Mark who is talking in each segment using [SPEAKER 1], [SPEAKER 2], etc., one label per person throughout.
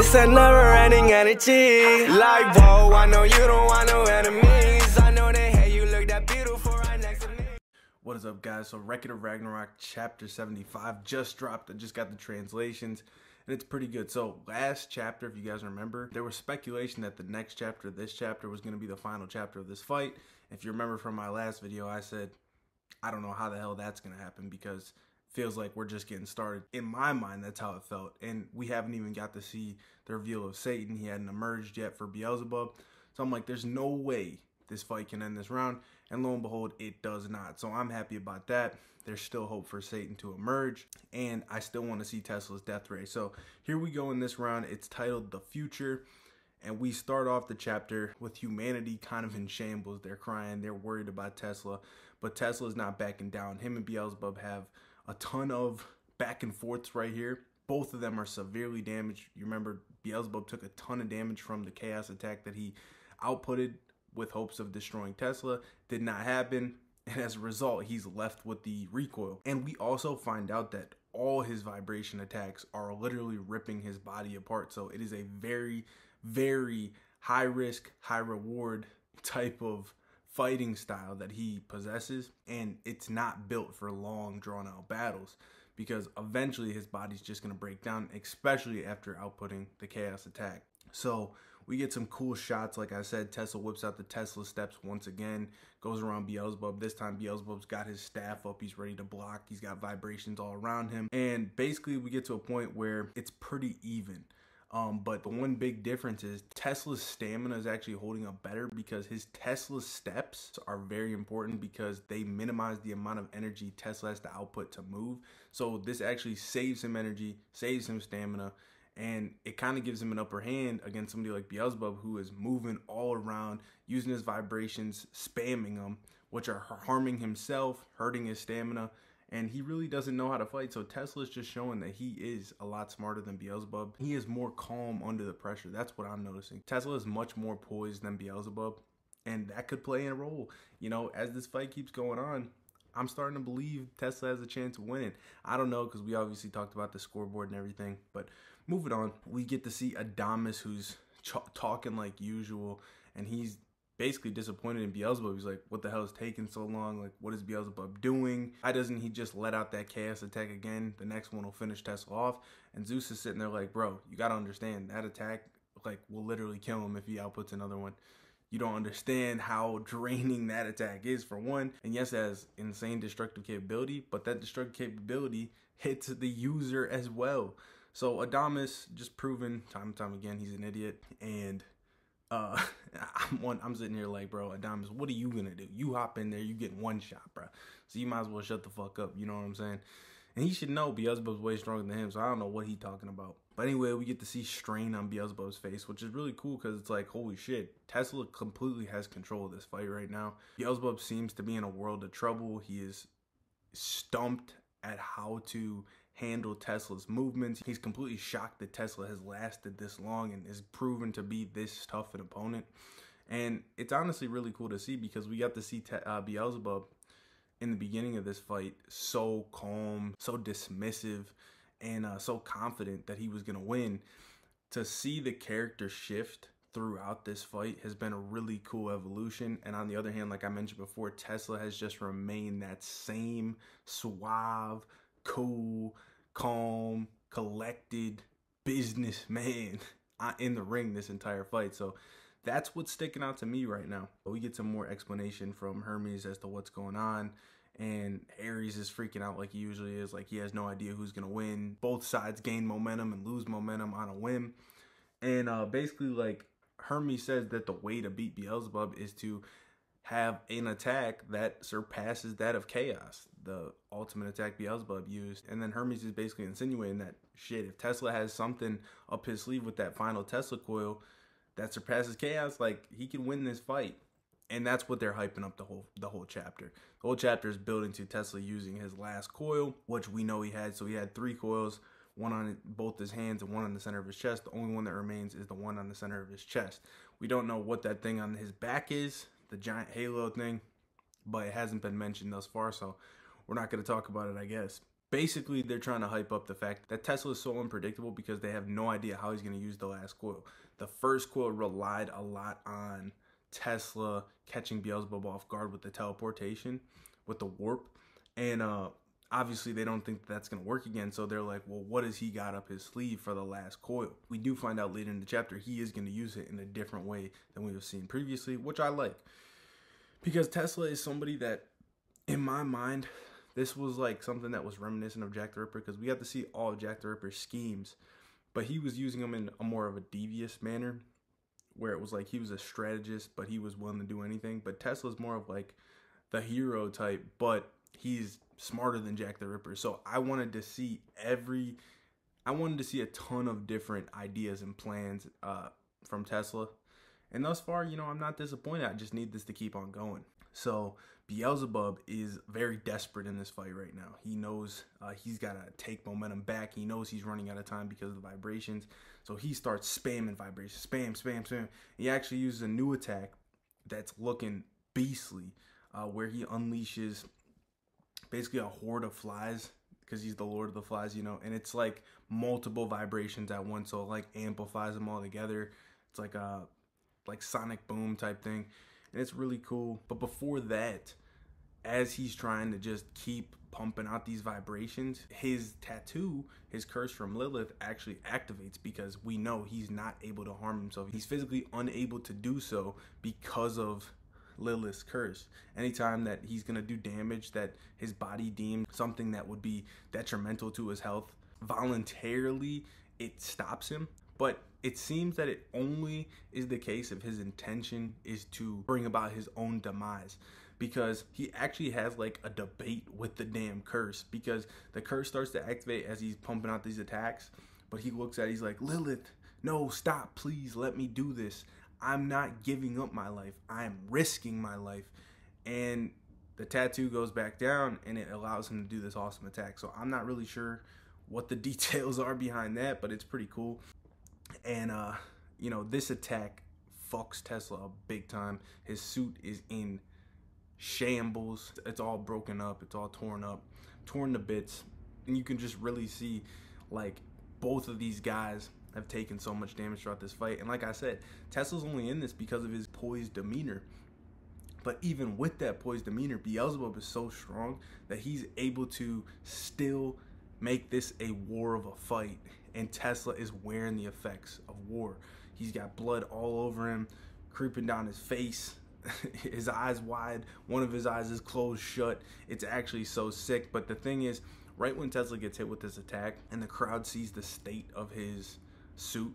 [SPEAKER 1] It's a never-ending energy. Like, whoa, I know you don't want no enemies. I know they hate you, look that beautiful right next to me.
[SPEAKER 2] What is up, guys? So Record of Ragnarok chapter 75 just dropped. I just got the translations and it's pretty good. So last chapter, if you guys remember, there was speculation that the next chapter, this chapter, was going to be the final chapter of this fight. If you remember from my last video, I said I don't know how the hell that's going to happen because it feels like we're just getting started. In my mind, that's how it felt. And we haven't even got to see the reveal of Satan. He hadn't emerged yet for Beelzebub. So I'm like, there's no way this fight can end this round. And lo and behold, it does not. So I'm happy about that. There's still hope for Satan to emerge. And I still want to see Tesla's death ray. So here we go in this round. It's titled The Future. And we start off the chapter with humanity kind of in shambles. They're crying. They're worried about Tesla. But Tesla's not backing down. Him and Beelzebub have a ton of back and forths right here. Both of them are severely damaged. You remember Beelzebub took a ton of damage from the chaos attack that he outputted with hopes of destroying Tesla. Did not happen. And as a result, he's left with the recoil. And we also find out that all his vibration attacks are literally ripping his body apart. So it is a very, very high risk, high reward type of fighting style that he possesses. And it's not built for long drawn out battles because eventually his body's just going to break down, especially after outputting the chaos attack. So we get some cool shots. Like I said, Tesla whips out the Tesla steps once again, goes around Beelzebub. This time Beelzebub's got his staff up. He's ready to block. He's got vibrations all around him. And basically we get to a point where it's pretty even. But the one big difference is Tesla's stamina is actually holding up better because his Tesla steps are very important because they minimize the amount of energy Tesla has to output to move. So this actually saves him energy, saves him stamina, and it kind of gives him an upper hand against somebody like Beelzebub, who is moving all around, using his vibrations, spamming them, which are harming himself, hurting his stamina, and he really doesn't know how to fight. So Tesla's just showing that he is a lot smarter than Beelzebub. He is more calm under the pressure. That's what I'm noticing. Tesla is much more poised than Beelzebub, and that could play a role. You know, as this fight keeps going on, I'm starting to believe Tesla has a chance of winning. I don't know, because we obviously talked about the scoreboard and everything, but moving on, we get to see Adamas, who's talking like usual, and he's basically disappointed in Beelzebub. He's like, what the hell is taking so long? Like, what is Beelzebub doing? Why doesn't he just let out that chaos attack again? The next one will finish Tesla off. And Zeus is sitting there like, bro, you got to understand that attack, like, will literally kill him if he outputs another one. You don't understand how draining that attack is, for one. And yes, it has insane destructive capability, but that destructive capability hits the user as well. So Adamas just proven time and time again he's an idiot. And I'm sitting here like, bro, Adamas, what are you gonna do? You hop in there, you get one shot, bro. So you might as well shut the fuck up. You know what I'm saying? And he should know Beelzebub's way stronger than him, so I don't know what he's talking about. But anyway, we get to see strain on Beelzebub's face, which is really cool because it's like, holy shit, Tesla completely has control of this fight right now. Beelzebub seems to be in a world of trouble. He is stumped at how to handle Tesla's movements. He's completely shocked that Tesla has lasted this long and is proven to be this tough an opponent. And it's honestly really cool to see because we got to see Beelzebub in the beginning of this fight so calm, so dismissive, and so confident that he was going to win. To see the character shift throughout this fight has been a really cool evolution. And on the other hand, like I mentioned before, Tesla has just remained that same suave, cool, calm, collected businessman in the ring this entire fight. So that's what's sticking out to me right now. We get some more explanation from Hermes as to what's going on, and Ares is freaking out like he usually is. Like, he has no idea who's gonna win. Both sides gain momentum and lose momentum on a whim. And basically, like, Hermes says that the way to beat Beelzebub is to have an attack that surpasses that of Chaos, the ultimate attack Beelzebub used. And then Hermes is basically insinuating that, shit, if Tesla has something up his sleeve with that final Tesla coil that surpasses Chaos, like, he can win this fight. And that's what they're hyping up the whole chapter. The whole chapter is building to Tesla using his last coil, which we know he had. So he had 3 coils, one on both his hands and one on the center of his chest. The only one that remains is the one on the center of his chest. We don't know what that thing on his back is, the giant halo thing, but it hasn't been mentioned thus far, so we're not going to talk about it, I guess. Basically, they're trying to hype up the fact that Tesla is so unpredictable because they have no idea how he's going to use the last coil. The first coil relied a lot on Tesla catching Beelzebub off guard with the teleportation, with the warp. And obviously, they don't think that's going to work again. So they're like, well, what has he got up his sleeve for the last coil? We do find out later in the chapter he is going to use it in a different way than we have seen previously, which I like. Because Tesla is somebody that, in my mind, this was like something that was reminiscent of Jack the Ripper, because we got to see all of Jack the Ripper's schemes, but he was using them in a more of a devious manner, where it was like he was a strategist, but he was willing to do anything. But Tesla's more of like the hero type, but he's smarter than Jack the Ripper. So I wanted to see a ton of different ideas and plans from Tesla. And thus far, you know, I'm not disappointed. I just need this to keep on going. So Beelzebub is very desperate in this fight right now. He knows he's got to take momentum back. He knows he's running out of time because of the vibrations. So he starts spamming vibrations. Spam, spam, spam. He actually uses a new attack that's looking beastly, where he unleashes basically a horde of flies, because he's the Lord of the Flies, you know. And it's like multiple vibrations at once, so it like amplifies them all together. It's like a sonic boom type thing. And it's really cool. But before that, as he's trying to just keep pumping out these vibrations, his tattoo, his curse from Lilith, actually activates, because we know he's not able to harm himself. He's physically unable to do so because of Lilith's curse. Anytime that he's going to do damage that his body deems something that would be detrimental to his health, voluntarily it stops him. But it seems that it only is the case if his intention is to bring about his own demise, because he actually has like a debate with the damn curse, because the curse starts to activate as he's pumping out these attacks. But he looks at it, he's like, Lilith, no, stop, please let me do this. I'm not giving up my life. I'm risking my life. And the tattoo goes back down and it allows him to do this awesome attack. So I'm not really sure what the details are behind that, but it's pretty cool. And, you know, this attack fucks Tesla up big time. His suit is in shambles. It's all broken up. It's all torn up, torn to bits. And you can just really see, like, both of these guys have taken so much damage throughout this fight. And like I said, Tesla's only in this because of his poised demeanor. But even with that poised demeanor, Beelzebub is so strong that he's able to still make this a war of a fight. And Tesla is wearing the effects of war. He's got blood all over him, creeping down his face, his eyes wide. One of his eyes is closed shut. It's actually so sick. But the thing is, right when Tesla gets hit with this attack and the crowd sees the state of his suit,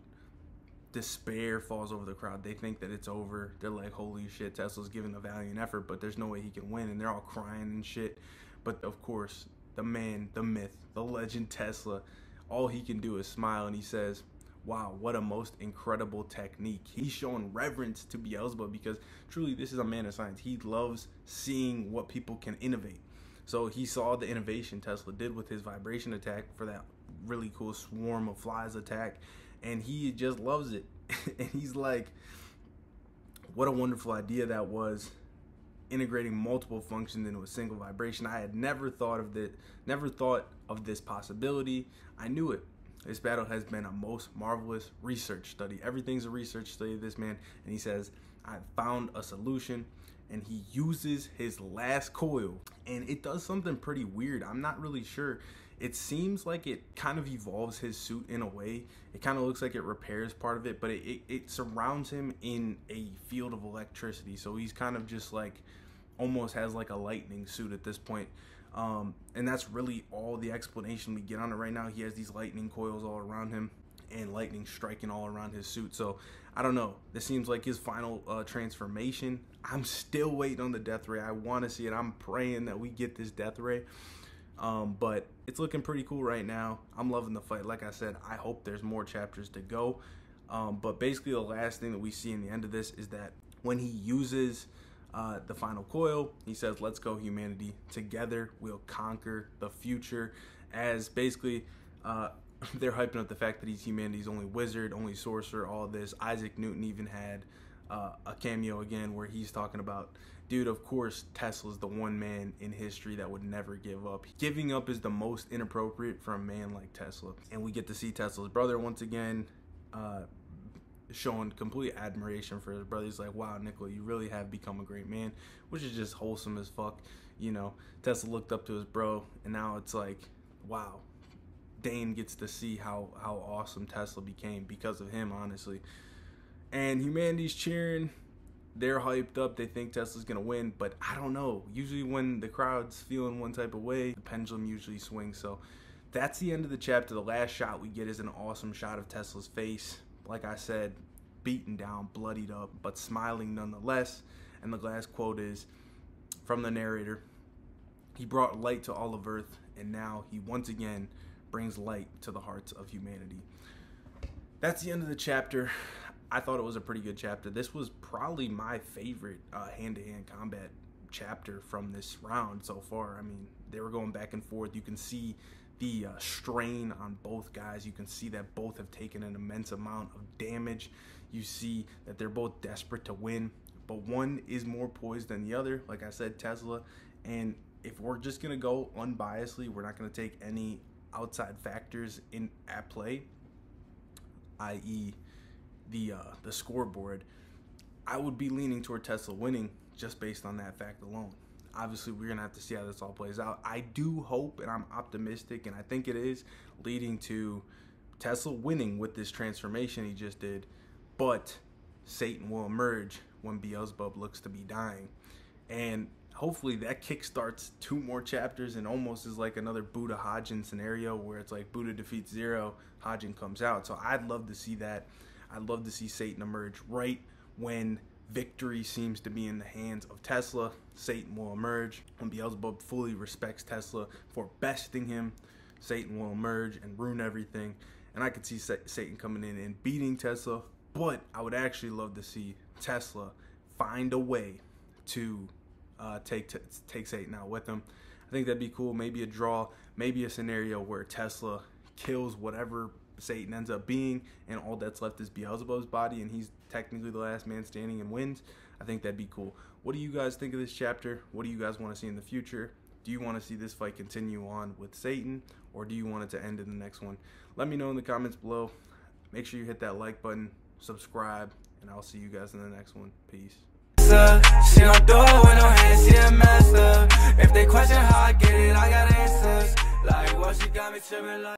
[SPEAKER 2] despair falls over the crowd. They think that it's over. They're like, holy shit, Tesla's giving a valiant effort, but there's no way he can win. And they're all crying and shit. But of course, the man, the myth, the legend Tesla, all he can do is smile, and he says, wow, what a most incredible technique. He's showing reverence to Beelzebub, because truly this is a man of science. He loves seeing what people can innovate. So he saw the innovation Tesla did with his vibration attack for that really cool swarm of flies attack, and he just loves it. And he's like, what a wonderful idea that was, integrating multiple functions into a single vibration. I had never thought of this possibility. I knew it. This battle has been a most marvelous research study. Everything's a research study of this man. And he says, I found a solution. And he uses his last coil, and it does something pretty weird. I'm not really sure. It seems like it kind of evolves his suit in a way. It kind of looks like it repairs part of it, but it surrounds him in a field of electricity. So he's kind of just like, almost has like a lightning suit at this point. And that's really all the explanation we get on it right now. He has these lightning coils all around him and lightning striking all around his suit. So I don't know. This seems like his final transformation. I'm still waiting on the death ray. I want to see it. I'm praying that we get this death ray. But it's looking pretty cool right now. I'm loving the fight. Like I said, I hope there's more chapters to go. But basically the last thing that we see in the end of this is that when he uses the final coil, he says, let's go humanity. Together we'll conquer the future. As basically they're hyping up the fact that he's humanity's only wizard, only sorcerer, all this. Isaac Newton even had a cameo again where he's talking about, dude, of course Tesla's the one man in history that would never give up. Giving up is the most inappropriate for a man like Tesla. And we get to see Tesla's brother once again, showing complete admiration for his brother. He's like, wow, Nikola, you really have become a great man, which is just wholesome as fuck. You know, Tesla looked up to his bro, and now it's like, wow, Dane gets to see how awesome Tesla became because of him, honestly. And humanity's cheering. They're hyped up. They think Tesla's gonna win, but I don't know. Usually when the crowd's feeling one type of way, the pendulum usually swings. So that's the end of the chapter. The last shot we get is an awesome shot of Tesla's face. Like I said, beaten down, bloodied up, but smiling nonetheless. And the last quote is from the narrator: he brought light to all of Earth, and now he once again brings light to the hearts of humanity. That's the end of the chapter. I thought it was a pretty good chapter. This was probably my favorite hand-to-hand combat chapter from this round so far. I mean, they were going back and forth. You can see the strain on both guys. You can see that both have taken an immense amount of damage. You see that they're both desperate to win, but one is more poised than the other. Like I said, Tesla. And if we're just going to go unbiasedly, we're not going to take any outside factors at play, i.e., the scoreboard, I would be leaning toward Tesla winning just based on that fact alone. Obviously, we're gonna have to see how this all plays out. I do hope, and I'm optimistic, and I think it is leading to Tesla winning with this transformation he just did, but Satan will emerge when Beelzebub looks to be dying. And hopefully that kickstarts 2 more chapters and almost is like another Buddha Hadjin scenario where it's like Buddha defeats Zero, Hadjin comes out. So I'd love to see that. I'd love to see Satan emerge right when victory seems to be in the hands of Tesla. Satan will emerge. When Beelzebub fully respects Tesla for besting him, Satan will emerge and ruin everything. And I could see Satan coming in and beating Tesla, but I would actually love to see Tesla find a way to take Satan out with him. I think that'd be cool. Maybe a draw, maybe a scenario where Tesla kills whatever Satan ends up being, and all that's left is Beelzebub's body, and he's technically the last man standing and wins. I think that'd be cool. What do you guys think of this chapter? What do you guys want to see in the future? Do you want to see this fight continue on with Satan, or do you want it to end in the next one? Let me know in the comments below. Make sure you hit that like button, subscribe, and I'll see you guys in the next one. Peace.
[SPEAKER 1] She don't do it with no hands, she a master. If they question how I get it, I got answers. Like, well, she got me tripping like